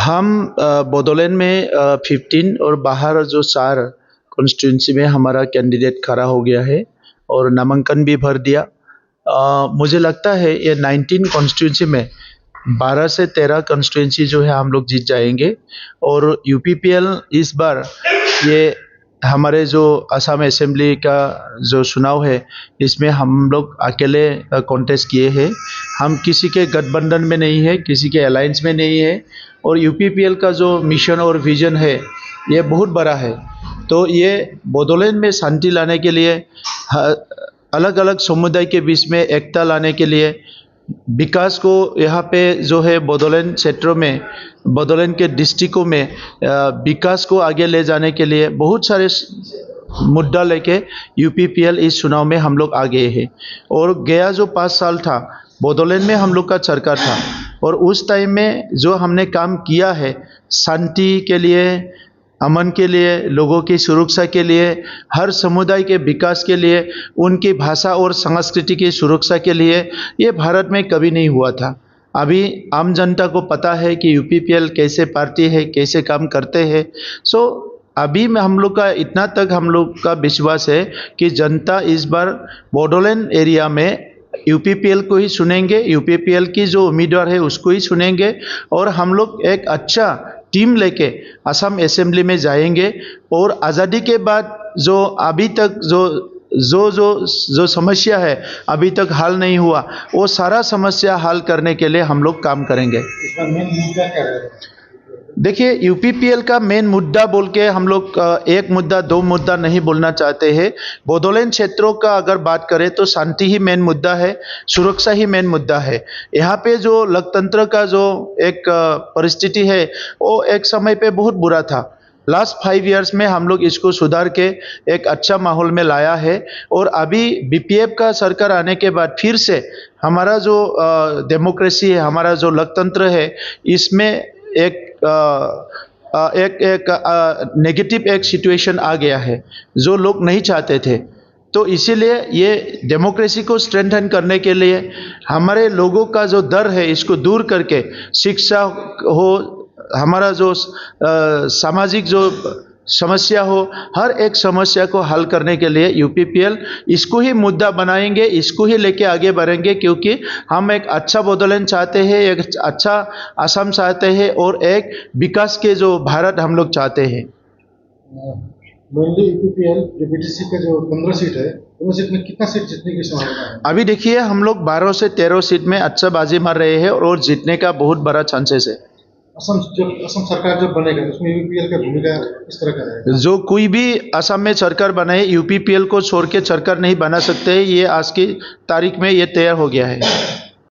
हम बोडोलैंड में 15 और बाहर जो 4 कॉन्स्टिट्यूंसी में हमारा कैंडिडेट खड़ा हो गया है और नामांकन भी भर दिया। मुझे लगता है ये 19 कॉन्स्टिट्यूंसी में 12 से 13 कॉन्स्टिट्यूंसी जो है हम लोग जीत जाएंगे। और यूपीपीएल इस बार ये हमारे जो असम असेंबली का जो चुनाव है इसमें हम लोग अकेले कॉन्टेस्ट किए हैं। हम किसी के गठबंधन में नहीं है, किसी के अलायंस में नहीं है। और यूपीपीएल का जो मिशन और विजन है ये बहुत बड़ा है। तो ये बोडोलैंड में शांति लाने के लिए, अलग अलग समुदाय के बीच में एकता लाने के लिए, विकास को यहाँ पे जो है बोडोलैंड क्षेत्रों में, बोडोलैंड के डिस्ट्रिक्टों में विकास को आगे ले जाने के लिए बहुत सारे मुद्दा लेके यूपीपीएल इस चुनाव में हम लोग आ गए हैं। और गया जो 5 साल था बोडोलैंड में हम लोग का सरकार था और उस टाइम में जो हमने काम किया है शांति के लिए, अमन के लिए, लोगों की सुरक्षा के लिए, हर समुदाय के विकास के लिए, उनकी भाषा और संस्कृति की सुरक्षा के लिए, ये भारत में कभी नहीं हुआ था। अभी आम जनता को पता है कि यूपीपीएल कैसे पार्टी है, कैसे काम करते हैं। अभी में हम लोग का इतना तक हम लोग का विश्वास है कि जनता इस बार बोडोलैंड एरिया में यूपीपीएल को ही चुनेंगे, यूपीपीएल की जो उम्मीदवार है उसको ही चुनेंगे। और हम लोग एक अच्छा टीम लेके असम असेंबली में जाएंगे। और आज़ादी के बाद जो अभी तक जो समस्या है अभी तक हल नहीं हुआ, वो सारा समस्या हल करने के लिए हम लोग काम करेंगे। देखिए, यूपीपीएल का मेन मुद्दा बोल के हम लोग एक मुद्दा 2 मुद्दा नहीं बोलना चाहते हैं। बोडोलैंड क्षेत्रों का अगर बात करें तो शांति ही मेन मुद्दा है, सुरक्षा ही मेन मुद्दा है। यहाँ पे जो लोकतंत्र का जो एक परिस्थिति है वो एक समय पे बहुत बुरा था। लास्ट 5 इयर्स में हम लोग इसको सुधार के एक अच्छा माहौल में लाया है। और अभी बीपीएफ का सरकार आने के बाद फिर से हमारा जो डेमोक्रेसी है, हमारा जो लोकतंत्र है, इसमें एक नेगेटिव एक सिचुएशन आ गया है जो लोग नहीं चाहते थे। तो इसीलिए ये डेमोक्रेसी को स्ट्रेंथन करने के लिए हमारे लोगों का जो डर है इसको दूर करके, शिक्षा हो, हमारा जो सामाजिक जो समस्या हो, हर एक समस्या को हल करने के लिए यूपीपीएल इसको ही मुद्दा बनाएंगे, इसको ही लेके आगे बढ़ेंगे। क्योंकि हम एक अच्छा बोडोलैंड चाहते हैं, एक अच्छा असम चाहते हैं और एक विकास के जो भारत हम लोग चाहते हैं। मेनली यूपीपीएल जो बीटीसी का जो 15 सीट है, 15 सीट में कितना सीट जीतने की संभावना है? अभी देखिए, हम लोग 12 से 13 सीट में अच्छा बाजी मार रहे हैं और जीतने का बहुत बड़ा चांसेस है। असम सरकार जब बनेगा उसमें यूपीपीएल का भूमिका इस तरह का रहेगा? जो कोई भी असम में सरकार बनाए, यूपीपीएल को छोड़ के सरकार नहीं बना सकते। ये आज की तारीख में ये तैयार हो गया है।